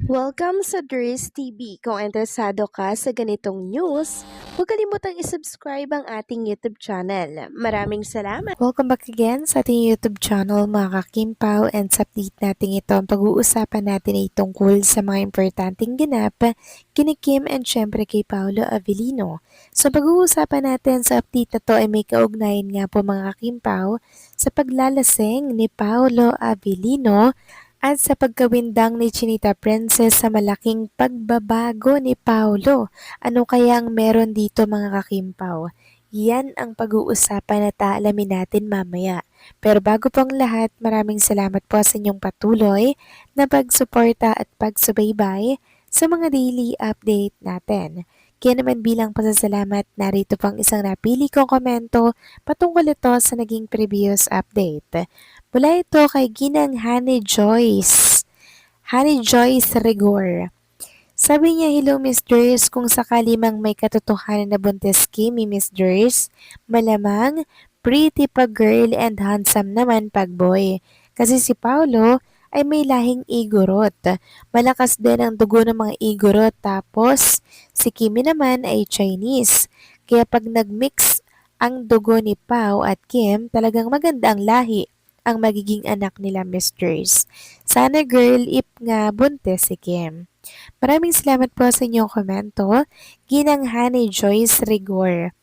Welcome sa Dries TV. Kung interesado ka sa ganitong news, huwag kalimutang isubscribe ang ating YouTube channel. Maraming salamat! Welcome back again sa ating YouTube channel mga kakimpaw, and sa update natin ito, ang pag-uusapan natin ay tungkol sa mga importanteng ganap kina Kim and syempre kay Paolo Avellino. So pag-uusapan natin sa update na to ay may kaugnayan nga po mga kakimpaw sa paglalasing ni Paolo Avellino at sa pagkawindang ni Chinita Princess sa malaking pagbabago ni Paolo. Ano kaya ang meron dito mga kakimpaw? Yan ang pag-uusapan at aalamin natin mamaya. Pero bago pang lahat, maraming salamat po sa inyong patuloy na pagsuporta at pagsubaybay sa mga daily update natin. Kaya naman bilang pasasalamat, narito pang isang napili kong komento patungkol ito sa naging previous update. Mula ito kay Ginang Honey Joyce. Honey Joyce Rigor. Sabi niya, hello Miss Durs, kung sakali mang may katotohanan na buntis Kimi Miss Durs, malamang pretty pag girl and handsome naman pag boy. Kasi si Paulo ay may lahing Igorot. Malakas din ang dugo ng mga Igorot, tapos si Kimi naman ay Chinese. Kaya pag nagmix ang dugo ni Pao at Kim, talagang maganda ang lahi ang magiging anak nila Mistress. Sana girl if nga buntis si Kim. Maraming salamat po sa inyong komento. Ginang Honey Joyce Rigor.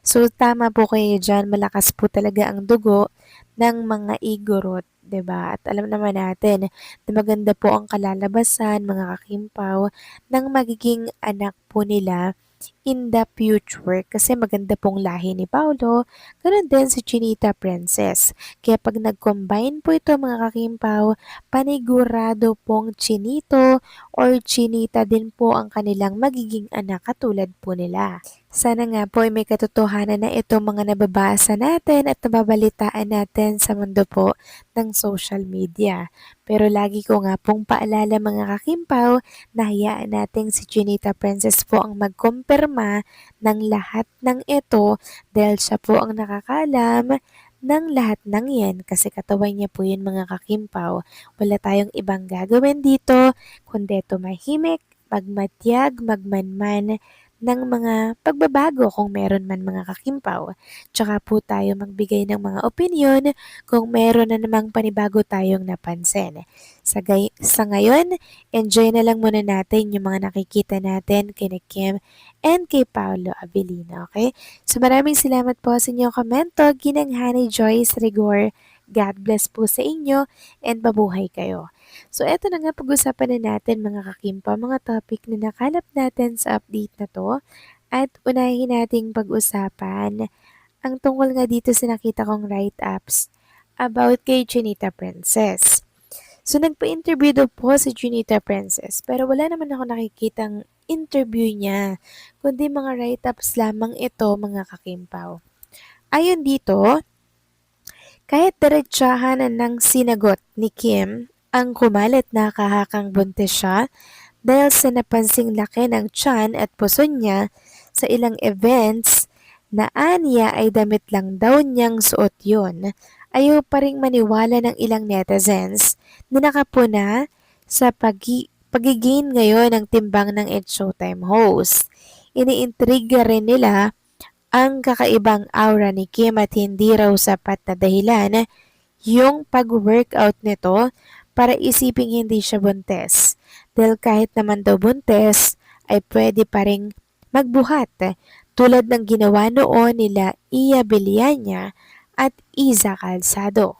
So tama po kayo dyan, malakas po talaga ang dugo ng mga Igorot. 'Di ba? At alam naman natin na maganda po ang kalalabasan, mga kakimpaw, ng magiging anak po nila in the future kasi maganda pong lahi ni Paolo, ganun din si Chinita Princess. Kaya pag nag-combine po ito mga kakimpaw, panigurado pong Chinito or Chinita din po ang kanilang magiging anak katulad po nila. Sana nga po ay may katotohanan na itong mga nababasa natin at nababalitaan natin sa mundo po ng social media. Pero lagi ko nga pong paalala mga kakimpaw na hayaan natin si Chinita Princess po ang magkumpirma ng lahat ng ito dahil siya po ang nakakaalam ng lahat ng yan kasi katawan niya po yun mga kakimpaw. Wala tayong ibang gagawin dito kundi tumahimik, magmatyag, magmanman ng mga pagbabago kung meron man mga kakimpaw. Tsaka po tayo magbigay ng mga opinion kung meron na namang panibago tayong napansin. Sa ngayon, enjoy na lang muna natin yung mga nakikita natin kay Kim and kay Paolo Avellino, okay? So maraming salamat po sa inyong komento, Ginang Honey Joyce Rigor. God bless po sa inyo and mabuhay kayo. So eto na nga, pag-usapan na natin mga kakimpa, mga topic na nakalap natin sa update na to. At unahin nating pag-usapan ang tungkol nga dito sa nakita kong write-ups about kay Chinita Princess. So nagpa-interview daw po si Chinita Princess pero wala naman ako nakikitang interview niya, kundi mga write-ups lamang ito mga kakimpaw. Ayon dito, kahit diretsahan ng sinagot ni Kim ang kumalit na kahakang buntis siya dahil sa napansing laki ng tiyan at puso niya sa ilang events na aniya ay damit lang daw niyang suot yun, ayaw pa ring maniwala ng ilang netizens na nakapuna sa pagiging ngayon ng timbang ng It's Showtime host. Iniintriga rin nila ang kakaibang aura ni Kim at hindi raw sapat na dahilan yung pag-workout nito para isiping hindi siya buntis. Dahil kahit naman daw buntis, ay pwede pa ring magbuhat tulad ng ginawa noon nila Iya Bilianya at Iza Calzado.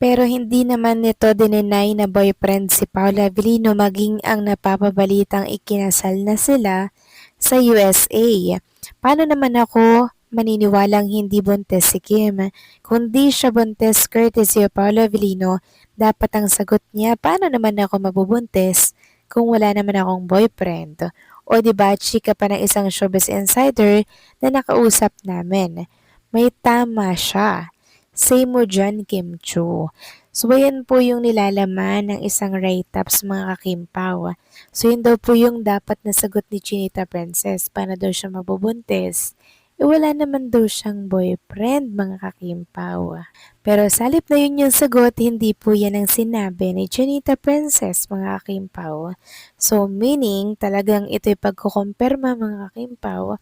Pero hindi naman nito dininay na boyfriend si Paula Avellino maging ang napapabalitang ikinasal na sila sa USA. Paano naman ako maniniwalang hindi buntis si Kim? Kundi siya buntis courtesy of Paolo Avellino, dapat ang sagot niya, paano naman ako mabubuntis kung wala naman akong boyfriend? O diba, chika pa ng isang showbiz insider na nakausap namin. May tama siya. Say mo dyan, Kim Chu. So, ayan po yung nilalaman ng isang write-ups mga kakimpaw. So, yun daw po yung dapat na sagot ni Chinita Princess. Paano daw siya mabubuntis? wala naman daw siyang boyfriend mga kakimpaw. Pero sa halip na yun yung sagot, hindi po yan ang sinabi ni Chinita Princess mga kakimpaw. So meaning talagang ito'y pagkukumpirma mga kakimpaw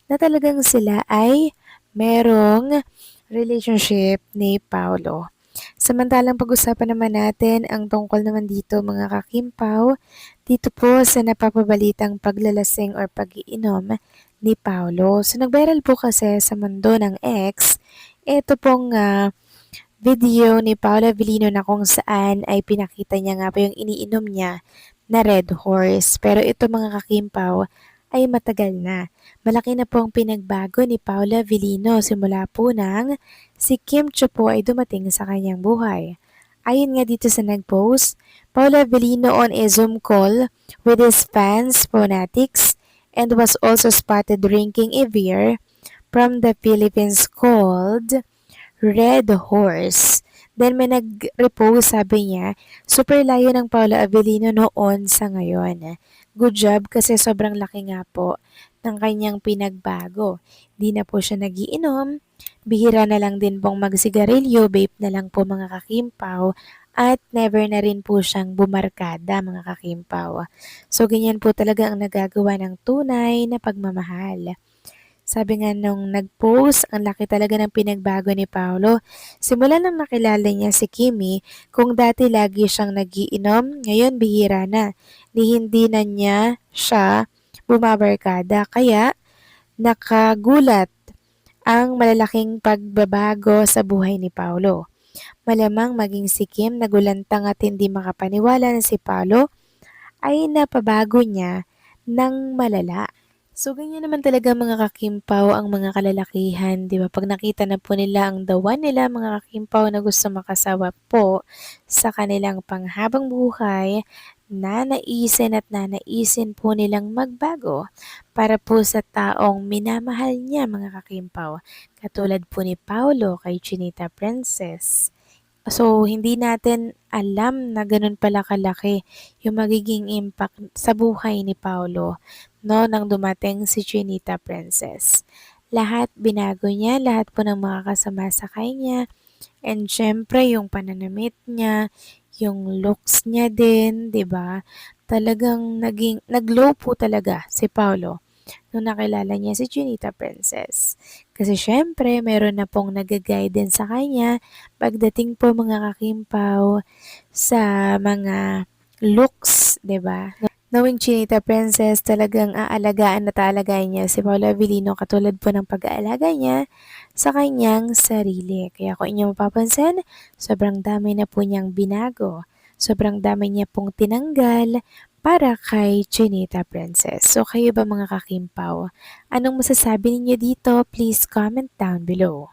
na talagang sila ay merong relationship ni Paolo. Samantalang pag-usapan naman natin ang tungkol naman dito mga kakimpaw, dito po sa napapabalitang paglalasing or pag-iinom ni Paolo. So nag-viral po kasi sa mundo ng ex, ito pong video ni Paolo Avellino na kung saan ay pinakita niya nga po yung iniinom niya na Red Horse. Pero ito mga kakimpaw ay matagal na. Malaki na po ang pinagbago ni Paula Avellino simula po nang si Kim Cho po ay dumating sa kanyang buhay. Ayon nga dito sa nag-post, Paula Avellino on a Zoom call with his fans, fanatics, and was also spotted drinking a beer from the Philippines called Red Horse. Then may nag-repost, sabi niya, super layo ng Paula Avellino noon sa ngayon. Good job kasi sobrang laki nga po ng kanyang pinagbago. Di na po siya nagiinom, bihira na lang din pong magsigarilyo, vape na lang po mga kakimpaw, at never na rin po siyang bumarkada mga kakimpaw. So ganyan po talaga ang nagagawa ng tunay na pagmamahal. Sabi nga nung nag-post, ang laki talaga ng pinagbago ni Paolo. Simula nang nakilala niya si Kimi, kung dati lagi siyang nagiinom, ngayon bihira na. Ni hindi na niya siya bumabarkada. Kaya nakagulat ang malalaking pagbabago sa buhay ni Paolo. Malamang maging si Kim nagulantang at hindi makapaniwala na si Paolo ay napabago niya ng malala. So, ganyan naman talaga mga kakimpaw ang mga kalalakihan, di ba? Pag nakita na po nila ang the one nila, mga kakimpaw na gusto makasawa po sa kanilang panghabang buhay, nanaisin at nanaisin po nilang magbago para po sa taong minamahal niya mga kakimpaw. Katulad po ni Paulo kay Chinita Princess. So, hindi natin alam na ganun pala kalaki yung magiging impact sa buhay ni Paulo, no, nang dumating si Chinita Princess. Lahat binago niya, lahat po ng makakasama sa kanya, and syempre yung pananamit niya, yung looks niya din, 'di ba? Talagang nag-glow po talaga si Paulo nung nakilala niya si Chinita Princess. Kasi syempre, meron na pong nag-guide sa kanya pagdating po mga kakimpaw sa mga looks, 'di ba? Knowing Chinita Princess, talagang aalagaan at aalagaan niya si Paolo Avellino katulad po ng pag-aalaga niya sa kanyang sarili. Kaya kung inyong mapapansin, sobrang dami na po niyang binago. Sobrang dami niya pong tinanggal para kay Chinita Princess. So kayo ba mga kakimpaw? Anong masasabi ninyo dito? Please comment down below.